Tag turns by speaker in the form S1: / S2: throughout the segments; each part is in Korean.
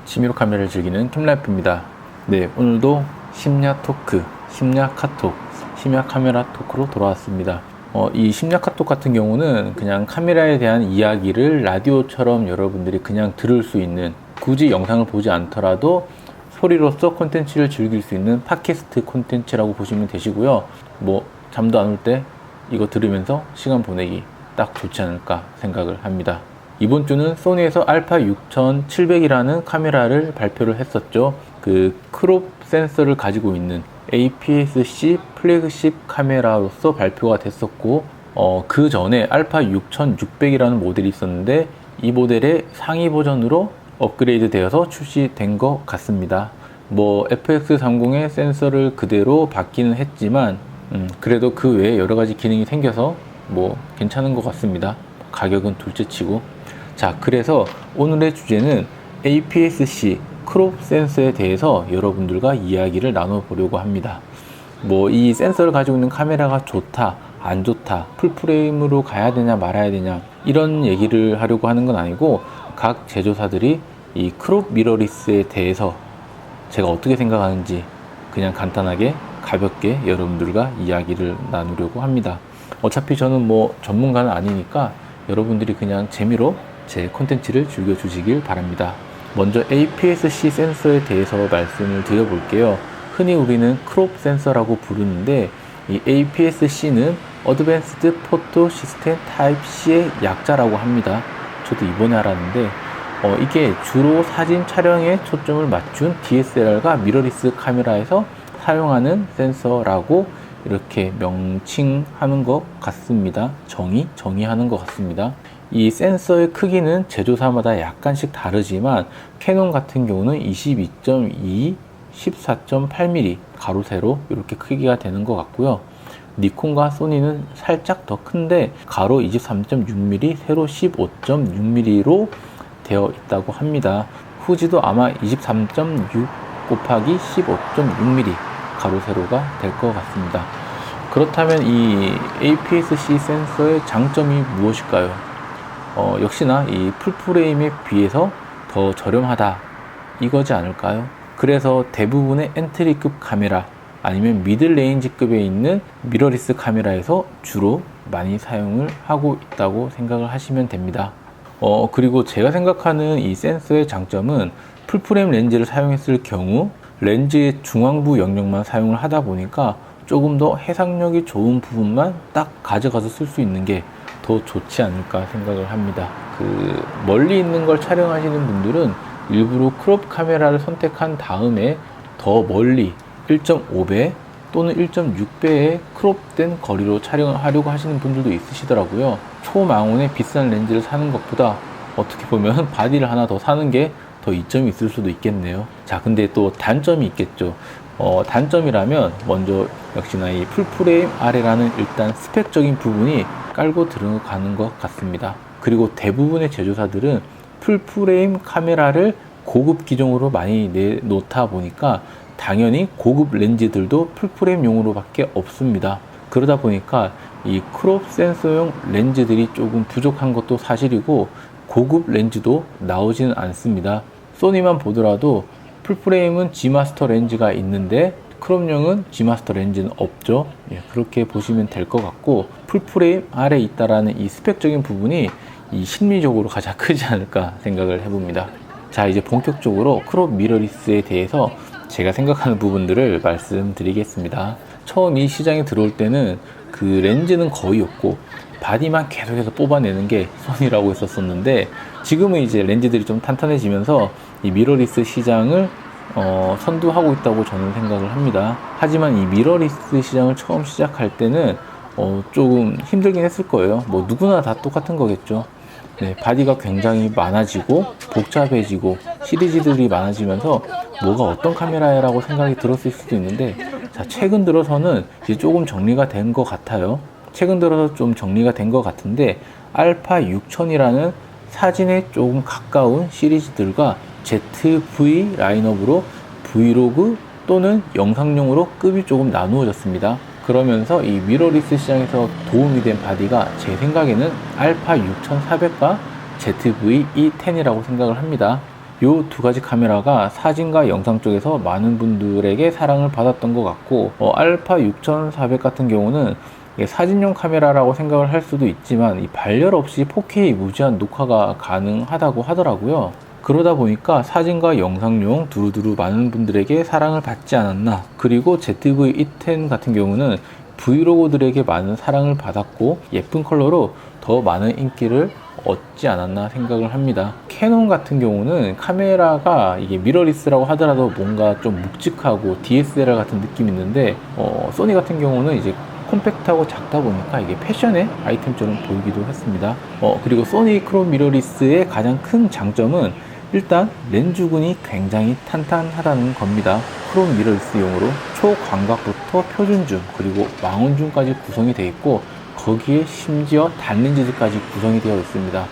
S1: 취미로 카메라를 즐기는 캠라이프입니다. 네, 오늘도 심야 토크, 심야 카톡, 심야 카메라 토크로 돌아왔습니다. 이 심야 카톡 같은 경우는 그냥 카메라에 대한 이야기를 라디오처럼 여러분들이 그냥 들을 수 있는, 굳이 영상을 보지 않더라도 소리로서 콘텐츠를 즐길 수 있는 팟캐스트 콘텐츠라고 보시면 되시고요. 잠도 안 올 때 이거 들으면서 시간 보내기 딱 좋지 않을까 생각을 합니다. 이번 주는 소니에서 알파 6700이라는 카메라를 발표를 했었죠. 그 크롭 센서를 가지고 있는 APS-C 플래그십 카메라로서 발표가 됐었고, 그 전에 알파 6600이라는 모델이 있었는데 이 모델의 상위 버전으로 업그레이드 되어서 출시된 것 같습니다. FX30의 센서를 그대로 받기는 했지만 그래도 그 외에 여러 가지 기능이 생겨서 괜찮은 것 같습니다. 가격은 둘째치고. 자, 그래서 오늘의 주제는 APS-C 크롭 센서에 대해서 여러분들과 이야기를 나눠보려고 합니다. 이 센서를 가지고 있는 카메라가 좋다, 안 좋다, 풀프레임으로 가야 되냐 말아야 되냐, 이런 얘기를 하려고 하는 건 아니고, 각 제조사들이 이 크롭 미러리스에 대해서 제가 어떻게 생각하는지 그냥 간단하게 가볍게 여러분들과 이야기를 나누려고 합니다. 어차피 저는 전문가는 아니니까 여러분들이 그냥 재미로 제 콘텐츠를 즐겨주시길 바랍니다. 먼저 APS-C 센서에 대해서 말씀을 드려볼게요. 흔히 우리는 크롭 센서라고 부르는데, 이 APS-C는 Advanced Photo System Type-C의 약자라고 합니다. 저도 이번에 알았는데, 이게 주로 사진 촬영에 초점을 맞춘 DSLR과 미러리스 카메라에서 사용하는 센서라고 이렇게 명칭하는 것 같습니다. 정의하는 것 같습니다. 이 센서의 크기는 제조사마다 약간씩 다르지만 캐논 같은 경우는 22.2, 14.8mm 가로 세로 이렇게 크기가 되는 것 같고요. 니콘과 소니는 살짝 더 큰데 가로 23.6mm, 세로 15.6mm로 되어 있다고 합니다. 후지도 아마 23.6 곱하기 15.6mm 가로 세로가 될 것 같습니다. 그렇다면 이 APS-C 센서의 장점이 무엇일까요? 역시나 이 풀프레임에 비해서 더 저렴하다, 이거지 않을까요? 그래서 대부분의 엔트리급 카메라 아니면 미들레인지급에 있는 미러리스 카메라에서 주로 많이 사용을 하고 있다고 생각을 하시면 됩니다. 그리고 제가 생각하는 이 센서의 장점은 풀프레임 렌즈를 사용했을 경우 렌즈의 중앙부 영역만 사용을 하다 보니까 조금 더 해상력이 좋은 부분만 딱 가져가서 쓸 수 있는 게 더 좋지 않을까 생각을 합니다. 멀리 있는 걸 촬영하시는 분들은 일부러 크롭 카메라를 선택한 다음에 더 멀리 1.5배 또는 1.6배의 크롭된 거리로 촬영을 하려고 하시는 분들도 있으시더라고요. 초망원의 비싼 렌즈를 사는 것보다 어떻게 보면 바디를 하나 더 사는 게 더 이점이 있을 수도 있겠네요. 자, 근데 또 단점이 있겠죠. 단점이라면 먼저 역시나 이 풀프레임 아래라는 일단 스펙적인 부분이 깔고 들어가는 것 같습니다. 그리고 대부분의 제조사들은 풀프레임 카메라를 고급 기종으로 많이 내놓다 보니까 당연히 고급 렌즈들도 풀프레임용으로 밖에 없습니다. 그러다 보니까 이 크롭 센서용 렌즈들이 조금 부족한 것도 사실이고, 고급 렌즈도 나오지는 않습니다. 소니만 보더라도 풀프레임은 G마스터 렌즈가 있는데 크롭용은 G마스터 렌즈는 없죠. 그렇게 보시면 될 것 같고, 풀프레임 아래 있다라는 이 스펙적인 부분이 이 심리적으로 가장 크지 않을까 생각을 해봅니다. 자, 이제 본격적으로 크롭 미러리스에 대해서 제가 생각하는 부분들을 말씀드리겠습니다. 처음 이 시장에 들어올 때는 그 렌즈는 거의 없고 바디만 계속해서 뽑아내는 게 소니라고 했었는데, 지금은 이제 렌즈들이 좀 탄탄해지면서 이 미러리스 시장을 선두하고 있다고 저는 생각을 합니다. 하지만 이 미러리스 시장을 처음 시작할 때는 조금 힘들긴 했을 거예요. 누구나 다 똑같은 거겠죠. 네, 바디가 굉장히 많아지고 복잡해지고 시리즈들이 많아지면서 뭐가 어떤 카메라라고 생각이 들었을 수도 있는데, 자, 최근 들어서는 이제 조금 정리가 된 것 같아요. 최근 들어서 좀 정리가 된 것 같은데, 알파 6000이라는 사진에 조금 가까운 시리즈들과 ZV 라인업으로 브이로그 또는 영상용으로 급이 조금 나누어졌습니다. 그러면서 이 미러리스 시장에서 도움이 된 바디가 제 생각에는 알파 6400과 ZV-E10이라고 생각을 합니다. 요 두 가지 카메라가 사진과 영상 쪽에서 많은 분들에게 사랑을 받았던 것 같고, 알파 6400 같은 경우는 이게 사진용 카메라라고 생각을 할 수도 있지만 이 발열 없이 4K 무제한 녹화가 가능하다고 하더라고요. 그러다 보니까 사진과 영상용 두루두루 많은 분들에게 사랑을 받지 않았나. 그리고 ZV-E10 같은 경우는 브이로그들에게 많은 사랑을 받았고 예쁜 컬러로 더 많은 인기를 얻지 않았나 생각을 합니다. 캐논 같은 경우는 카메라가 이게 미러리스라고 하더라도 뭔가 좀 묵직하고 DSLR 같은 느낌이 있는데, 소니 같은 경우는 이제 컴팩트하고 작다 보니까 이게 패션의 아이템처럼 보이기도 했습니다. 그리고 소니 크롬 미러리스의 가장 큰 장점은 일단 렌즈군이 굉장히 탄탄하다는 겁니다. 크롬 미러리스용으로 초광각부터 표준줌 그리고 망원줌까지 구성이 되어 있고, 거기에 심지어 단렌즈들까지 구성이 되어 있습니다.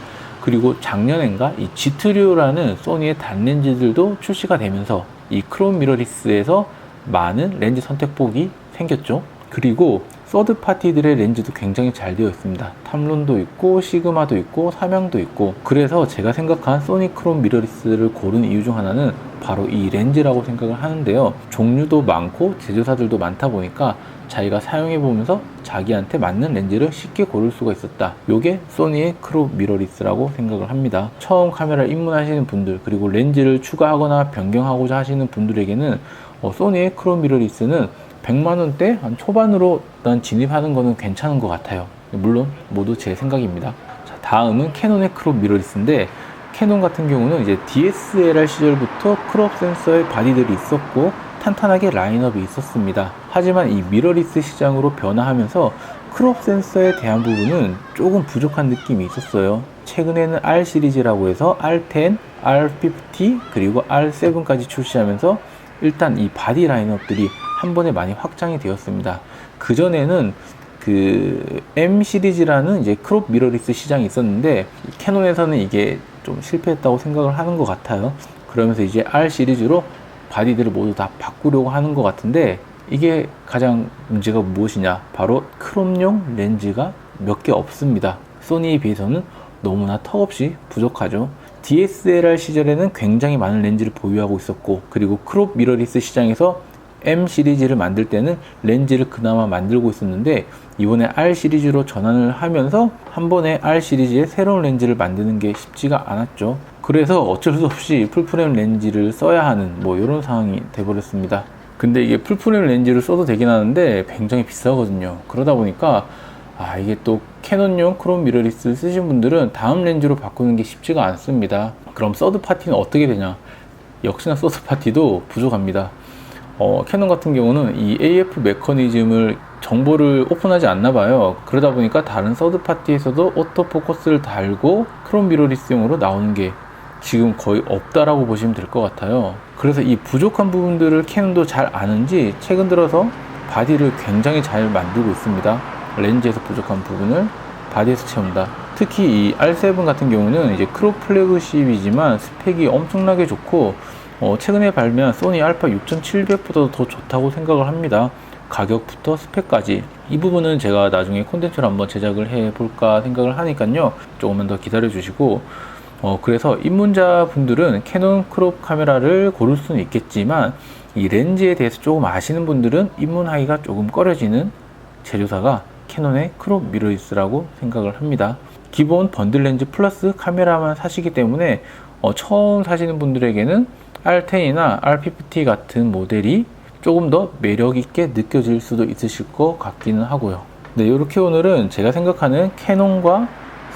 S1: 그리고 작년엔가 이 G2류라는 소니의 단렌즈들도 출시가 되면서 이 크롬 미러리스에서 많은 렌즈 선택폭이 생겼죠. 그리고 서드 파티들의 렌즈도 굉장히 잘 되어 있습니다. 탐론도 있고 시그마도 있고 삼양도 있고, 그래서 제가 생각한 소니 크롬 미러리스를 고른 이유 중 하나는 바로 이 렌즈라고 생각을 하는데요. 종류도 많고 제조사들도 많다 보니까 자기가 사용해 보면서 자기한테 맞는 렌즈를 쉽게 고를 수가 있었다. 요게 소니의 크롬 미러리스라고 생각을 합니다. 처음 카메라를 입문하시는 분들, 그리고 렌즈를 추가하거나 변경하고자 하시는 분들에게는 소니의 크롬 미러리스는 100만원대 한 초반으로 일단 진입하는 거는 괜찮은 것 같아요. 물론 모두 제 생각입니다. 자, 다음은 캐논의 크롭 미러리스인데, 캐논 같은 경우는 이제 DSLR 시절부터 크롭 센서의 바디들이 있었고 탄탄하게 라인업이 있었습니다. 하지만 이 미러리스 시장으로 변화하면서 크롭 센서에 대한 부분은 조금 부족한 느낌이 있었어요. 최근에는 R 시리즈라고 해서 R10, R50 그리고 R7까지 출시하면서 일단 이 바디 라인업들이 한 번에 많이 확장이 되었습니다. 그전에는 그 M 시리즈라는 이제 크롭 미러리스 시장이 있었는데 캐논에서는 이게 좀 실패했다고 생각을 하는 것 같아요. 그러면서 이제 R 시리즈로 바디들을 모두 다 바꾸려고 하는 것 같은데, 이게 가장 문제가 무엇이냐? 바로 크롬용 렌즈가 몇 개 없습니다. 소니에 비해서는 너무나 턱없이 부족하죠. DSLR 시절에는 굉장히 많은 렌즈를 보유하고 있었고, 그리고 크롭 미러리스 시장에서 M 시리즈를 만들 때는 렌즈를 그나마 만들고 있었는데, 이번에 R 시리즈로 전환을 하면서 한 번에 R 시리즈의 새로운 렌즈를 만드는 게 쉽지가 않았죠. 그래서 어쩔 수 없이 풀프레임 렌즈를 써야 하는 이런 상황이 돼버렸습니다. 근데 이게 풀프레임 렌즈를 써도 되긴 하는데 굉장히 비싸거든요. 그러다 보니까 이게 또 캐논용 크롬 미러리스 쓰신 분들은 다음 렌즈로 바꾸는 게 쉽지가 않습니다. 그럼 서드 파티는 어떻게 되냐? 역시나 서드 파티도 부족합니다. 캐논 같은 경우는 이 AF 메커니즘을 정보를 오픈하지 않나 봐요. 그러다 보니까 다른 서드 파티에서도 오토포커스를 달고 크롬 미러리스용으로 나오는 게 지금 거의 없다라고 보시면 될 것 같아요. 그래서 이 부족한 부분들을 캐논도 잘 아는지 최근 들어서 바디를 굉장히 잘 만들고 있습니다. 렌즈에서 부족한 부분을 바디에서 채운다. 특히 이 R7 같은 경우는 이제 크롭 플래그십이지만 스펙이 엄청나게 좋고, 최근에 발매한 소니 알파 6700보다도 더 좋다고 생각을 합니다. 가격부터 스펙까지. 이 부분은 제가 나중에 콘텐츠를 한번 제작을 해 볼까 생각을 하니까요, 조금만 더 기다려 주시고, 그래서 입문자 분들은 캐논 크롭 카메라를 고를 수는 있겠지만 이 렌즈에 대해서 조금 아시는 분들은 입문하기가 조금 꺼려지는 제조사가 캐논의 크롭 미러리스라고 생각을 합니다. 기본 번들 렌즈 플러스 카메라만 사시기 때문에 처음 사시는 분들에게는 R10이나 R50 같은 모델이 조금 더 매력 있게 느껴질 수도 있으실 것 같기는 하고요. 네, 이렇게 오늘은 제가 생각하는 캐논과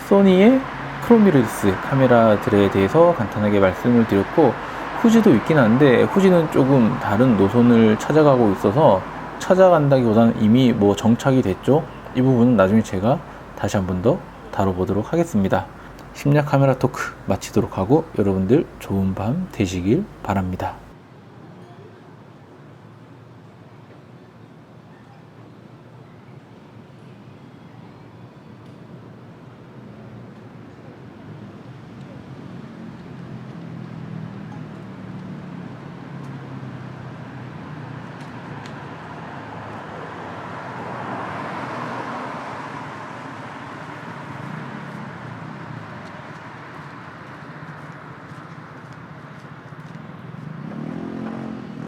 S1: 소니의 크롬 미러리스 카메라들에 대해서 간단하게 말씀을 드렸고, 후지도 있긴 한데 후지는 조금 다른 노선을 찾아가고 있어서 찾아간다기보다는 이미 정착이 됐죠. 이 부분은 나중에 제가 다시 한 번 더 다뤄보도록 하겠습니다. 심야 카메라 토크 마치도록 하고 여러분들 좋은 밤 되시길 바랍니다.